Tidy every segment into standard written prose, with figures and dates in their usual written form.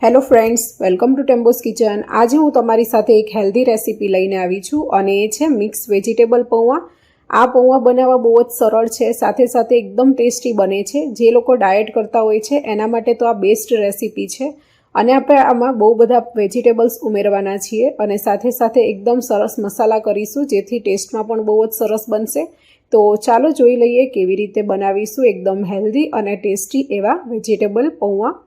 Hello friends, welcome to ટેમ્બોસ kitchen. આજે હું તમારી સાથે એક હેલ્ધી રેસીપી લઈને આવી છું અને એ છે મિક્સ વેજીટેબલ પૌવા। આ પૌવા બનાવવા બહુ જ સરળ છે, સાથે સાથે એકદમ ટેસ્ટી બને છે। જે લોકો ડાયટ કરતા હોય છે એના માટે તો આ બેસ્ટ રેસીપી છે અને આપણે આમાં બહુ બધા વેજીટેબલ્સ ઉમેરવાના છીએ અને સાથે સાથે એકદમ સરસ મસાલા કરીશું જેથી ટેસ્ટમાં પણ બહુ જ સરસ બનશે। તો ચાલો જોઈ લઈએ કેવી રીતે બનાવીશું એકદમ હેલ્ધી અને ટેસ્ટી એવા વેજીટેબલ પૌવા।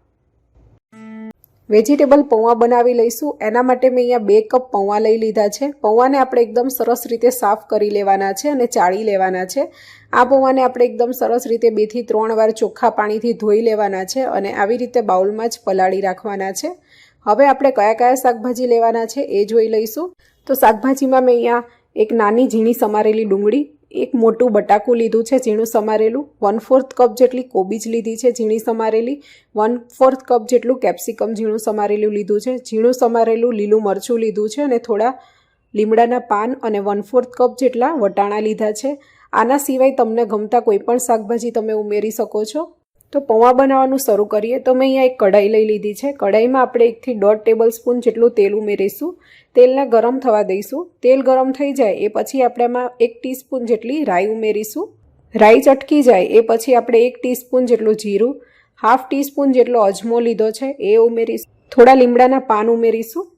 વેજીટેબલ પૌવા બનાવી લઈશું। એના માટે મેં અહીંયા 2 કપ પૌવા લઈ લીધા છે। પૌવાને આપણે એકદમ સરસ રીતે સાફ કરી લેવાના છે અને ચાળી લેવાના છે। આ પૌવાને આપણે એકદમ સરસ રીતે 2 થી 3 વાર ચોખ્ખા પાણીથી ધોઈ લેવાના છે અને આવી રીતે બાઉલમાં જ પલાળી રાખવાના છે। હવે આપણે કયા કયા શાકભાજી લેવાના છે એ જોઈ લઈશું। તો શાકભાજીમાં મેં અહીંયા એક નાની ઝીણી સમારેલી ડુંગળી, એક મોટું બટાકું લીધું છે ઝીણું સમારેલું, 1/4 કપ જેટલી કોબીજ લીધી છે ઝીણી સમારેલી, 1/4 કપ જેટલું કેપ્સિકમ ઝીણું સમારેલું લીધું છે, ઝીણું સમારેલું લીલું મરચું લીધું છે અને થોડા લીમડાના પાન અને 1/4 કપ જેટલા વટાણા લીધા છે। આના સિવાય તમને ગમતા કોઈ પણ શાકભાજી તમે ઉમેરી શકો છો। તો પૌવા બનાવવાનું શરૂ કરીએ। તો મેં અહીંયા એક કઢાઈ લઈ લીધી છે। કઢાઈમાં આપણે 1 થી 1.5 ટેબલસ્પૂન જેટલું તેલ ઉમેરીશું। તેલને ગરમ થવા દઈશું। તેલ ગરમ થઈ જાય એ પછી આપણે એમાં 1 ટીસ્પૂન જેટલી રાઈ ઉમેરીશું। રાઈ ચટકી જાય એ પછી આપણે 1 ટીસ્પૂન જેટલું જીરું, 1/2 ટીસ્પૂન જેટલો અજમો લીધો છે એ ઉમેરીશું। થોડા લીમડાના પાન ઉમેરીશું।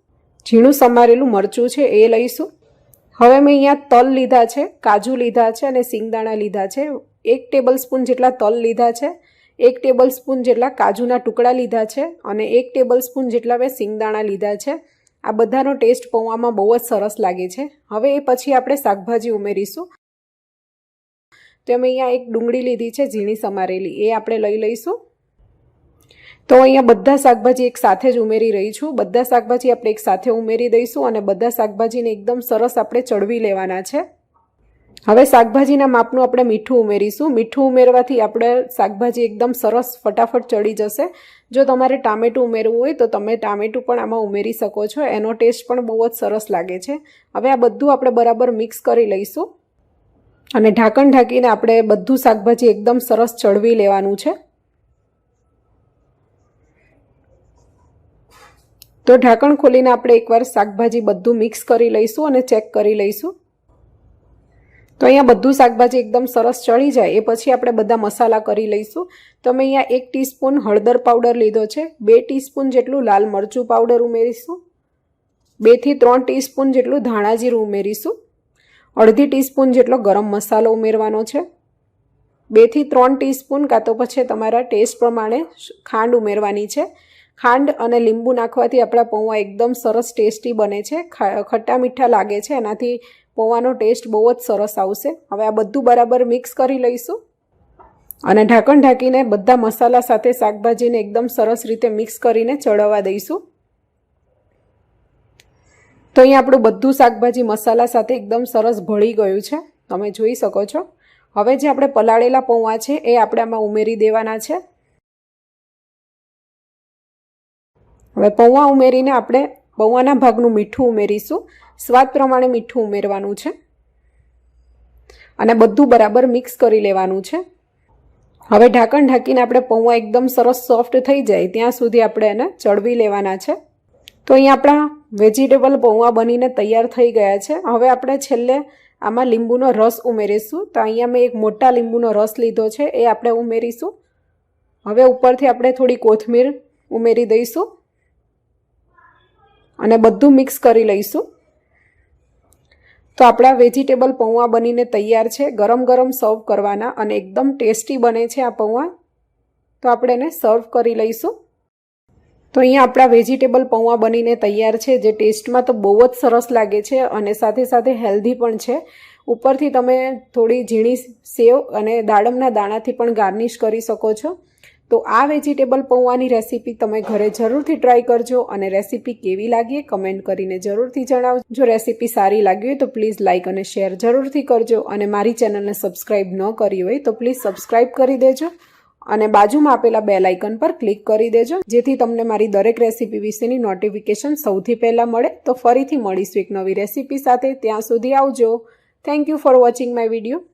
ઝીણું સમારેલું મરચું છે એ લઈશું। હવે મેં અહીંયા તલ લીધા છે, કાજુ લીધા છે અને સિંગદાણા લીધા છે। 1 ટેબલસ્પૂન જેટલા તલ લીધા છે, 1 ટેબલસ્પૂન જેટલા કાજુના ટુકડા લીધા છે અને 1 ટેબલસ્પૂન જેટલા મેં સિંગદાણા લીધા છે। આ બધાનો ટેસ્ટ પૌવામાં બહુ જ સરસ લાગે છે। હવે એ પછી આપણે શાકભાજી ઉમેરીશું। તો મેં અહીંયા એક ડુંગળી લીધી છે ઝીણી સમારેલી, એ આપણે લઈ લઈશું। તો અહીંયા બધા શાકભાજી એક સાથે જ ઉમેરી રહી છું। બધા શાકભાજી આપણે એક સાથે ઉમેરી દઈશું અને બધા શાકભાજીને એકદમ સરસ આપણે ચડવી લેવાના છે। હવે શાકભાજીના માપનું આપણે મીઠું ઉમેરીશું। મીઠું ઉમેરવાથી આપણે શાકભાજી એકદમ સરસ ફટાફટ ચડી જશે। જો તમારે ટામેટું ઉમેરવું હોય તો તમે ટામેટું પણ આમાં ઉમેરી શકો છો, એનો ટેસ્ટ પણ બહુ જ સરસ લાગે છે। હવે આ બધું આપણે બરાબર મિક્સ કરી લઈશું અને ઢાંકણ ઢાંકીને આપણે બધું શાકભાજી એકદમ સરસ ચડવી લેવાનું છે। તો ઢાંકણ ખોલીને આપણે એકવાર શાકભાજી બધું મિક્સ કરી લઈશું અને ચેક કરી લઈશું। તો અહીંયા બધું શાકભાજી એકદમ સરસ ચડી જાય એ પછી આપણે બધા મસાલા કરી લઈશું। તો મેં અહીંયા 1 ટીસ્પૂન હળદર પાવડર લીધો છે, 2 ટીસ્પૂન જેટલું લાલ મરચું પાવડર ઉમેરીશું, 2 થી 3 ટીસ્પૂન જેટલું ધાણા જીરું ઉમેરીશું, અડધી ટીસ્પૂન જેટલો ગરમ મસાલો ઉમેરવાનો છે, 2 થી 3 ટીસ્પૂન કાં તો પછી તમારા ટેસ્ટ પ્રમાણે ખાંડ ઉમેરવાની છે। ખાંડ અને લીંબુ નાખવાથી આપણા પૌવા એકદમ સરસ ટેસ્ટી બને છે, ખટ્ટા મીઠા લાગે છે, એનાથી પૌવાનો ટેસ્ટ બહુ જ સરસ આવશે। હવે આ બધું બરાબર મિક્સ કરી લઈશું અને ઢાંકણ ઢાંકીને બધા મસાલા સાથે શાકભાજીને એકદમ સરસ રીતે મિક્સ કરીને ચડવા દઈશું। તો અહીંયા આપણું બધું શાકભાજી મસાલા સાથે એકદમ સરસ ભળી ગયું છે, તમે જોઈ શકો છો। હવે જે આપણે પલાળેલા પૌવા છે એ આપણે આમાં ઉમેરી દેવાના છે। હવે પૌવા ઉમેરીને આપણે પૌવાના ભાગનું મીઠું ઉમેરીશું। સ્વાદ પ્રમાણે મીઠું ઉમેરવાનું છે અને બધું બરાબર મિક્સ કરી લેવાનું છે। હવે ઢાંકણ ઢાંકીને આપણે પૌવા એકદમ સરસ સોફ્ટ થઈ જાય ત્યાં સુધી આપણે એને ચડવી લેવાના છે। તો અહીંયા આપણા વેજીટેબલ પૌવા બનીને તૈયાર થઈ ગયા છે। હવે આપણે છેલ્લે આમાં લીંબુનો રસ ઉમેરીશું। તો અહીંયા મેં એક મોટા લીંબુનો રસ લીધો છે એ આપણે ઉમેરીશું। હવે ઉપરથી આપણે થોડી કોથમીર ઉમેરી દઈશું અને બધું મિક્સ કરી લઈશું। તો આપણા વેજીટેબલ પૌવા બનીને તૈયાર છે। ગરમ ગરમ સર્વ કરવાના અને એકદમ ટેસ્ટી બને છે આ પૌવા। તો આપણે એને સર્વ કરી લઈશું। તો અહીંયા આપણા વેજીટેબલ પૌવા બનીને તૈયાર છે, જે ટેસ્ટમાં તો બહુ જ સરસ લાગે છે અને સાથે સાથે હેલ્ધી પણ છે। ઉપરથી તમે થોડી ઝીણી સેવ અને દાડમના દાણાથી પણ ગાર્નિશ કરી શકો છો। તો આ વેજીટેબલ પૌવાની રેસીપી તમે ઘરે જરૂરથી ટ્રાય કરજો અને રેસીપી કેવી લાગી કમેન્ટ કરીને જરૂરથી જણાવજો। જો રેસીપી સારી લાગી હોય તો પ્લીઝ લાઇક અને શેર જરૂરથી કરજો અને મારી ચેનલને સબસ્ક્રાઈબ ન કરી હોય તો પ્લીઝ સબસ્ક્રાઈબ કરી દેજો અને બાજુમાં આપેલા બેલ આઇકન પર ક્લિક કરી દેજો જેથી તમને મારી દરેક રેસીપી વિશેની નોટિફિકેશન સૌથી પહેલાં મળે। તો ફરીથી મળીશું એક નવી રેસીપી સાથે, ત્યાં સુધી આવજો। Thank you for watching my video.